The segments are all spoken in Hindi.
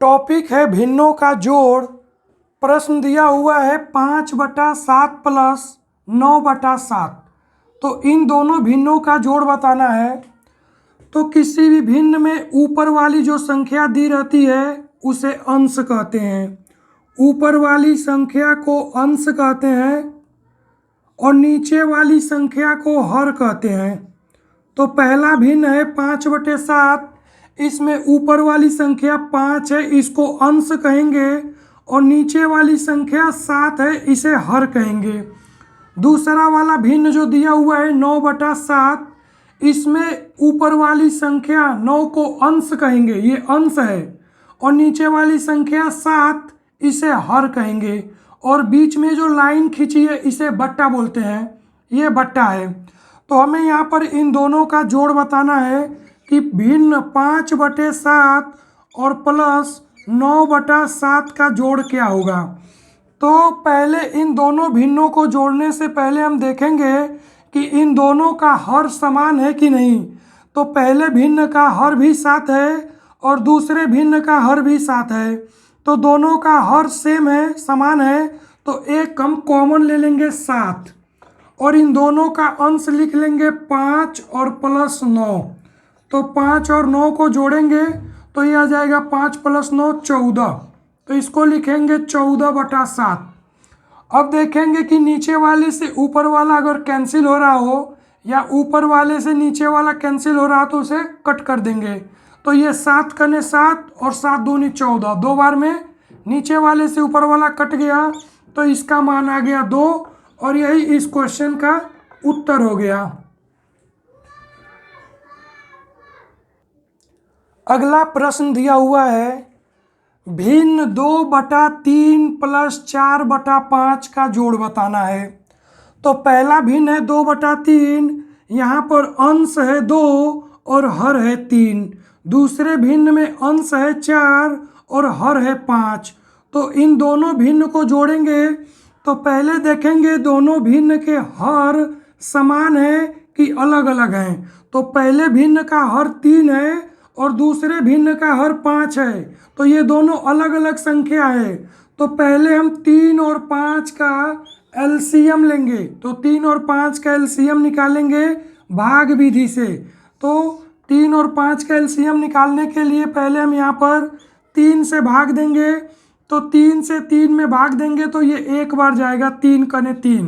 टॉपिक है भिन्नों का जोड़। प्रश्न दिया हुआ है 5/7 प्लस 9/7। तो इन दोनों भिन्नों का जोड़ बताना है। तो किसी भी भिन्न में ऊपर वाली जो संख्या दी रहती है उसे अंश कहते हैं। ऊपर वाली संख्या को अंश कहते हैं और नीचे वाली संख्या को हर कहते हैं। तो पहला भिन्न है 5/7। इसमें ऊपर वाली संख्या 5 है, इसको अंश कहेंगे, और नीचे वाली संख्या 7 है, इसे हर कहेंगे। दूसरा वाला भिन्न जो दिया हुआ है 9/7, इसमें ऊपर वाली संख्या 9 को अंश कहेंगे, ये अंश है, और नीचे वाली संख्या 7, इसे हर कहेंगे। और बीच में जो लाइन खींची है इसे बट्टा बोलते हैं, ये बट्टा है। तो हमें यहाँ पर इन दोनों का जोड़ बताना है कि भिन्न 5/7 और प्लस 9/7 का जोड़ क्या होगा। तो पहले इन दोनों भिन्नों को जोड़ने से पहले हम देखेंगे कि इन दोनों का हर समान है कि नहीं। तो पहले भिन्न का हर भी 7 है और दूसरे भिन्न का हर भी 7 है। तो दोनों का हर सेम है, समान है, तो एक हम कॉमन ले लेंगे 7, और इन दोनों का अंश लिख लेंगे 5 और प्लस 9। तो 5 और 9 को जोड़ेंगे तो ये आ जाएगा 5 + 9 14। तो इसको लिखेंगे 14/7। अब देखेंगे कि नीचे वाले से ऊपर वाला अगर कैंसिल हो रहा हो या ऊपर वाले से नीचे वाला कैंसिल हो रहा तो उसे कट कर देंगे। तो ये 7 कने 7 और 7 दूनी 14, 2 बार में नीचे वाले से ऊपर वाला कट गया, तो इसका मान आ गया 2, और यही इस क्वेश्चन का उत्तर हो गया। अगला प्रश्न दिया हुआ है भिन्न 2/3 प्लस 4/5 का जोड़ बताना है। तो पहला भिन्न है 2/3, यहाँ पर अंश है 2 और हर है 3। दूसरे भिन्न में अंश है 4 और हर है 5। तो इन दोनों भिन्न को जोड़ेंगे तो पहले देखेंगे दोनों भिन्न के हर समान है कि अलग अलग हैं। तो पहले भिन्न का हर 3 है और दूसरे भिन्न का हर 5 है, तो ये दोनों अलग अलग संख्या है। तो पहले हम 3 और 5 का एलसीएम लेंगे। तो 3 और 5 का एलसीएम निकालेंगे भाग विधि से। तो 3 और 5 का एलसीएम निकालने के लिए पहले हम यहाँ पर 3 से भाग देंगे। तो 3 से 3 में भाग देंगे तो ये एक बार जाएगा, 3 कने 3।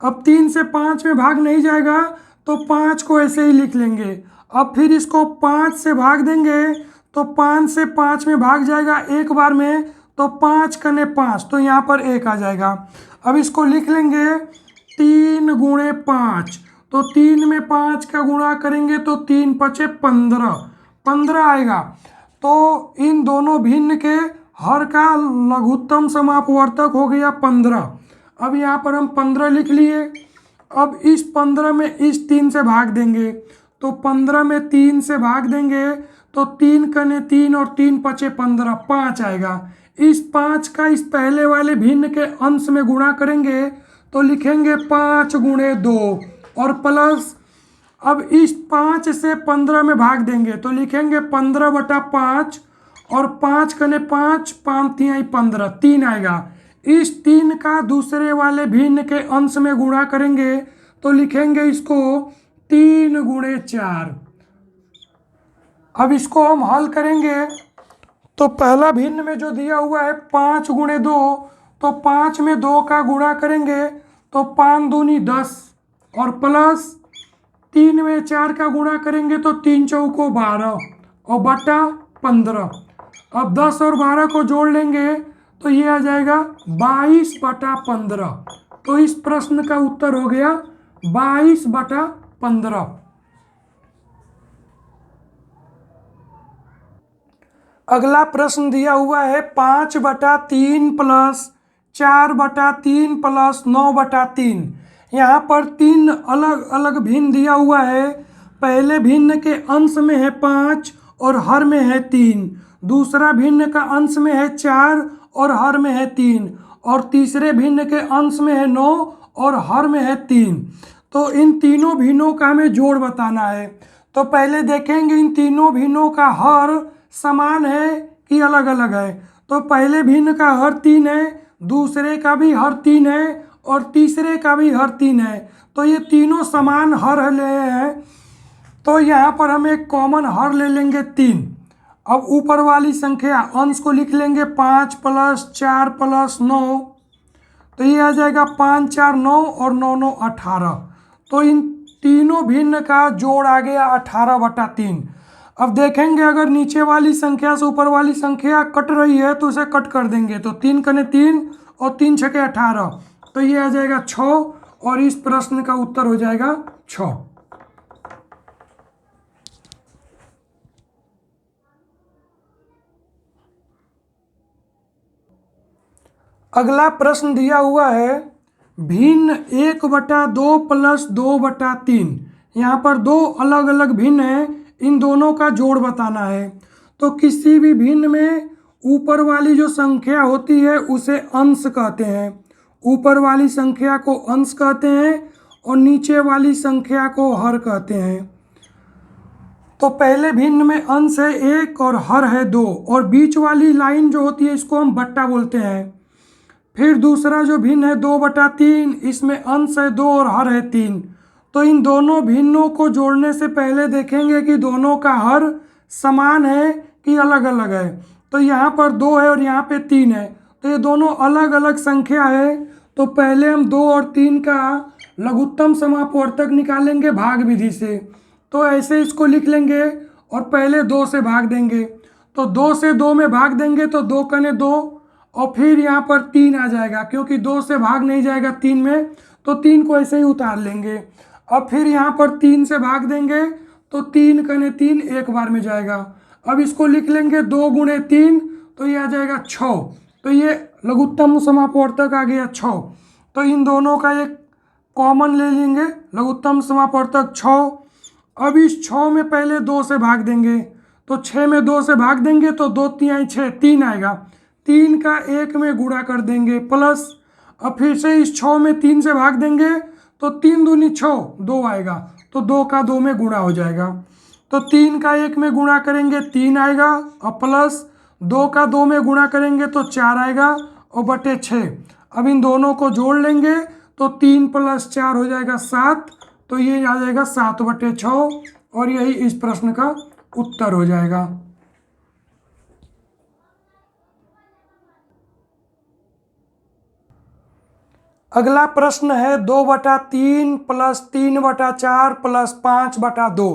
अब 3 से 5 में भाग नहीं जाएगा तो 5 को ऐसे ही लिख लेंगे। अब फिर इसको 5 से भाग देंगे तो 5 से 5 में भाग जाएगा एक बार में, तो 5 कने 5, तो यहाँ पर 1 आ जाएगा। अब इसको लिख लेंगे 3 × 5। तो 3 में 5 का गुणा करेंगे तो 3 × 5 = 15, 15 आएगा। तो इन दोनों भिन्न के हर का लघुत्तम समापवर्तक हो गया 15। अब यहाँ पर हम 15 लिख लिए। अब इस 15 में इस 3 से भाग देंगे। तो 15 में 3 से भाग देंगे तो 3 कने 3 और 3 × 5 = 15, 5 आएगा। इस 5 का इस पहले वाले भिन्न के अंश में गुणा करेंगे तो लिखेंगे 5 × 2 और प्लस। अब इस 5 से 15 में भाग देंगे तो लिखेंगे 15/5 और 5 कने 5, 5 × 3 = 15, 3 आएगा। इस 3 का दूसरे वाले भिन्न के अंश में गुणा करेंगे तो लिखेंगे इसको 3 × 4। अब इसको हम हल करेंगे तो पहला भिन्न में जो दिया हुआ है 5 × 2, तो 5 में 2 का गुणा करेंगे तो 5 दूनी 10 और प्लस 3 में 4 का गुणा करेंगे तो 3 × 4 = 12 और बटा 15। अब 10 और 12 को जोड़ लेंगे तो ये आ जाएगा 22/15। तो इस प्रश्न का उत्तर हो गया 22/15। अगला प्रश्न दिया हुआ है 5/3 प्लस 4/3 प्लस 9/3। यहाँ पर 3 अलग अलग भिन्न दिया हुआ है। पहले भिन्न के अंश में है 5 और हर में है 3। दूसरा भिन्न का अंश में है 4 और हर में है 3, और तीसरे भिन्न के अंश में है 9 और हर में है 3। तो इन तीनों भिन्नों का हमें जोड़ बताना है। तो पहले देखेंगे इन तीनों भिन्नों का हर समान है कि अलग अलग है। तो पहले भिन्न का हर 3 है, दूसरे का भी हर 3 है और तीसरे का भी हर 3 है। तो ये तीनों समान हर ले हैं। तो यहाँ पर हम एक कॉमन हर ले लेंगे 3। अब ऊपर वाली संख्या अंश को लिख लेंगे 5 + 4 + 9। तो ये आ जाएगा 5 4 9 और 9 9 18। तो इन तीनों भिन्न का जोड़ आ गया 18/3। अब देखेंगे अगर नीचे वाली संख्या से ऊपर वाली संख्या कट रही है तो उसे कट कर देंगे। तो 3 कने 3 और 3 छके 18। तो ये आ जाएगा 6 और इस प्रश्न का उत्तर हो जाएगा 6। अगला प्रश्न दिया हुआ है भिन्न 1/2 + 2/3। यहाँ पर दो अलग अलग भिन्न हैं, इन दोनों का जोड़ बताना है। तो किसी भी भिन्न में ऊपर वाली जो संख्या होती है उसे अंश कहते हैं, ऊपर वाली संख्या को अंश कहते हैं और नीचे वाली संख्या को हर कहते हैं। तो पहले भिन्न में अंश है 1 और हर है 2 और बीच वाली लाइन जो होती है इसको हम बट्टा बोलते हैं। फिर दूसरा जो भिन्न है 2/3, इसमें अंश है 2 और हर है 3। तो इन दोनों भिन्नों को जोड़ने से पहले देखेंगे कि दोनों का हर समान है कि अलग अलग है। तो यहाँ पर 2 है और यहाँ पे 3 है, तो ये दोनों अलग अलग संख्या है। तो पहले हम 2 और 3 का लघुत्तम समापवर्तक निकालेंगे भाग विधि से। तो ऐसे इसको लिख लेंगे और पहले 2 से भाग देंगे। तो 2 से 2 में भाग देंगे तो 2 कने 2 और फिर यहाँ पर 3 आ जाएगा, क्योंकि 2 से भाग नहीं जाएगा 3 में, तो 3 को ऐसे ही उतार लेंगे। अब फिर यहाँ पर 3 से भाग देंगे तो 3 कने 3 एक बार में जाएगा। अब इसको लिख लेंगे 2 × 3, तो ये आ जाएगा 6। तो ये लघुत्तम समापवर्तक आ गया 6। तो इन दोनों का एक कॉमन ले लेंगे, लघुत्तम समापवर्तक 6। अब इस 6 में पहले 2 से भाग देंगे, तो 6 में 2 से भाग देंगे तो 2 × 6 3 आएगा, 3 का 1 में गुणा कर देंगे प्लस। अब फिर से इस 6 में 3 से भाग देंगे तो 3 दूनी 6 2 आएगा, तो 2 का 2 में गुणा हो जाएगा। तो 3 का 1 में गुणा करेंगे 3 आएगा और प्लस 2 का 2 में गुणा करेंगे तो 4 आएगा और बटे 6। अब इन दोनों को जोड़ लेंगे तो 3 + 4 हो जाएगा 7। तो ये आ जाएगा 7/6 और यही इस प्रश्न का उत्तर हो जाएगा। अगला प्रश्न है 2/3 + 3/4 + 5/2।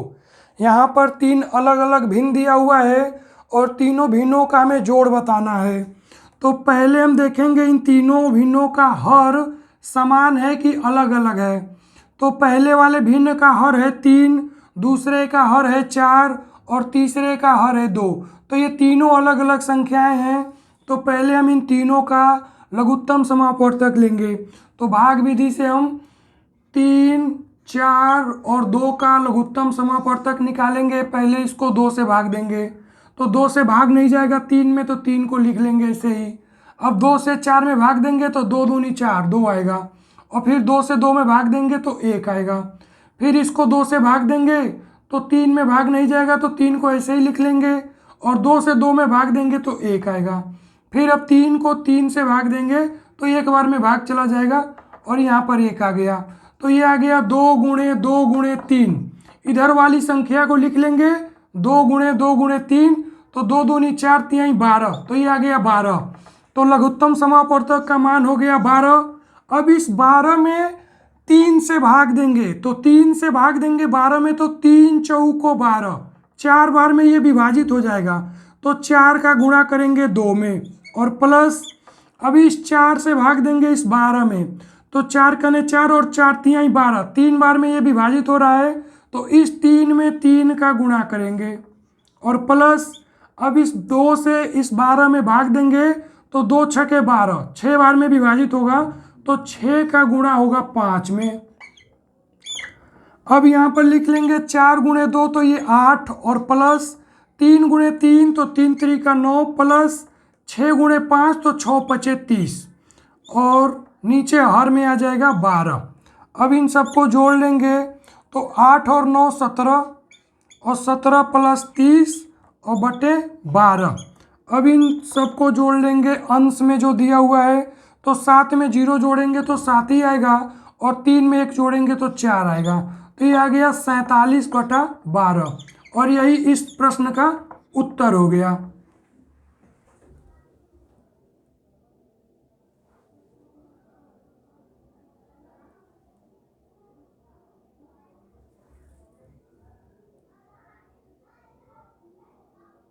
यहाँ पर 3 अलग अलग भिन्न दिया हुआ है और तीनों भिन्नों का हमें जोड़ बताना है। तो पहले हम देखेंगे इन तीनों भिन्नों का हर समान है कि अलग अलग है। तो पहले वाले भिन्न का हर है 3, दूसरे का हर है 4 और तीसरे का हर है 2। तो ये तीनों अलग अलग संख्याएं हैं। तो पहले हम इन तीनों का लघुत्तम समापवर्तक लेंगे। तो भाग विधि से हम 3 4 और 2 का लघुत्तम समापवर्तक निकालेंगे। पहले इसको 2 से भाग देंगे, तो 2 से भाग नहीं जाएगा 3 में, तो 3 को लिख लेंगे ऐसे ही। अब 2 से 4 में भाग देंगे तो 2 दूनी 4 2 आएगा और फिर 2 से 2 में भाग देंगे तो 1 आएगा। फिर इसको 2 से भाग देंगे तो 3 में भाग नहीं जाएगा, तो 3 को ऐसे ही लिख लेंगे और 2 से 2 में भाग देंगे तो 1 आएगा। फिर अब 3 को 3 से भाग देंगे तो एक बार में भाग चला जाएगा और यहाँ पर 1 आ गया। तो ये आ गया 2 × 2 × 3। इधर वाली संख्या को लिख लेंगे 2 × 2 × 3, तो 2 दूनी 4 3 12, तो ये आ गया 12। तो लघुत्तम समापवर्तक का मान हो गया 12। अब इस 12 में 3 से भाग देंगे, तो 3 से भाग देंगे 12 में, तो 3 चौको 12, 4 बार में ये विभाजित हो जाएगा। तो 4 का गुणा करेंगे 2 में और प्लस अब इस 4 से भाग देंगे इस 12 में, तो 4 कने 4 और 4 3 12, 3 बार में ये विभाजित हो रहा है। तो इस 3 में 3 का गुणा करेंगे और प्लस अब इस 2 से इस 12 में भाग देंगे तो 2 छके 12, 6 बार में विभाजित होगा, तो 6 का गुणा होगा 5 में। अब यहाँ पर लिख लेंगे 4 × 2 तो ये 8 और प्लस 3 × 3 तो 3 3 का 9 प्लस 6 × 5 तो 6 5 30 और नीचे हर में आ जाएगा 12। अब इन सबको जोड़ लेंगे तो 8 और 9 17 और 17 + 30 और बटे 12। अब इन सबको जोड़ लेंगे अंश में जो दिया हुआ है, तो 7 में 0 जोड़ेंगे तो 7 ही आएगा और 3 में 1 जोड़ेंगे तो 4 आएगा। तो ये आ गया 47/12 और यही इस प्रश्न का उत्तर हो गया।